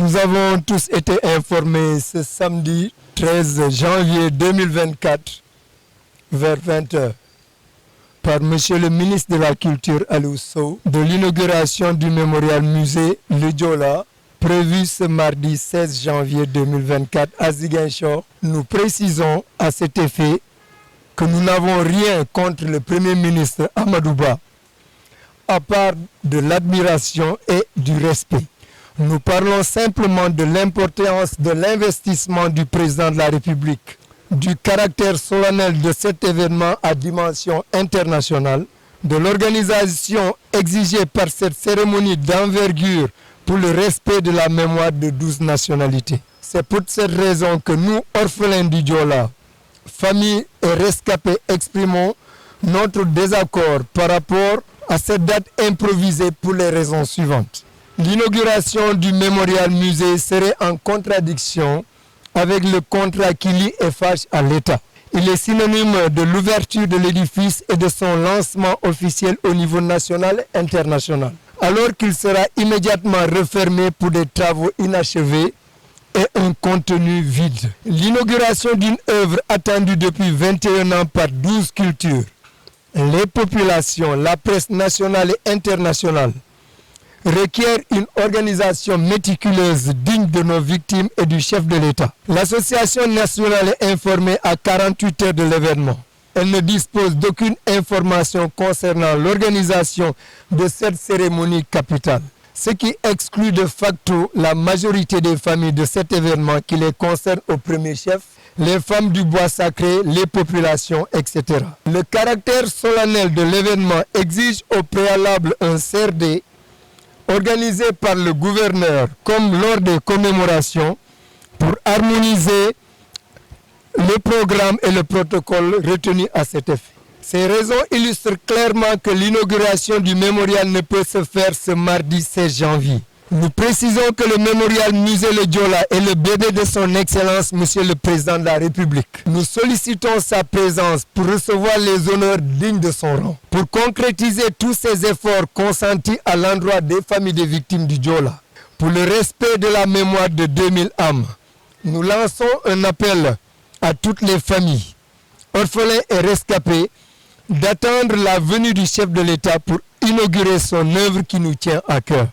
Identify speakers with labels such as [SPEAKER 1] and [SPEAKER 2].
[SPEAKER 1] Nous avons tous été informés ce samedi 13 janvier 2024 vers 20h par Monsieur le ministre de la Culture Aliou Sow de l'inauguration du mémorial musée Le Diola prévu ce mardi 16 janvier 2024 à Ziguinchor. Nous précisons à cet effet que nous n'avons rien contre le Premier ministre Amadou Ba, à part de l'admiration et du respect. Nous parlons simplement de l'importance de l'investissement du président de la République, du caractère solennel de cet événement à dimension internationale, de l'organisation exigée par cette cérémonie d'envergure pour le respect de la mémoire de 12 nationalités. C'est pour cette raison que nous, orphelins du Diola, familles et rescapés, exprimons notre désaccord par rapport à cette date improvisée pour les raisons suivantes. L'inauguration du mémorial musée serait en contradiction avec le contrat qui lie FH à l'État. Il est synonyme de l'ouverture de l'édifice et de son lancement officiel au niveau national et international, alors qu'il sera immédiatement refermé pour des travaux inachevés et un contenu vide. L'inauguration d'une œuvre attendue depuis 21 ans par 12 cultures, les populations, la presse nationale et internationale, requiert une organisation méticuleuse digne de nos victimes et du chef de l'État. L'Association nationale est informée à 48 heures de l'événement. Elle ne dispose d'aucune information concernant l'organisation de cette cérémonie capitale, ce qui exclut de facto la majorité des familles de cet événement qui les concerne au premier chef, les femmes du bois sacré, les populations, etc. Le caractère solennel de l'événement exige au préalable un CRD organisé par le gouverneur comme lors des commémorations pour harmoniser le programme et le protocole retenus à cet effet. Ces raisons illustrent clairement que l'inauguration du mémorial ne peut se faire ce mardi 16 janvier. Nous précisons que le mémorial musée Le Diola est le bébé de son Excellence, Monsieur le Président de la République. Nous sollicitons sa présence pour recevoir les honneurs dignes de son rang, pour concrétiser tous ces efforts consentis à l'endroit des familles des victimes du Diola, pour le respect de la mémoire de 2000 âmes. Nous lançons un appel à toutes les familles, orphelins et rescapés, d'attendre la venue du chef de l'État pour inaugurer son œuvre qui nous tient à cœur.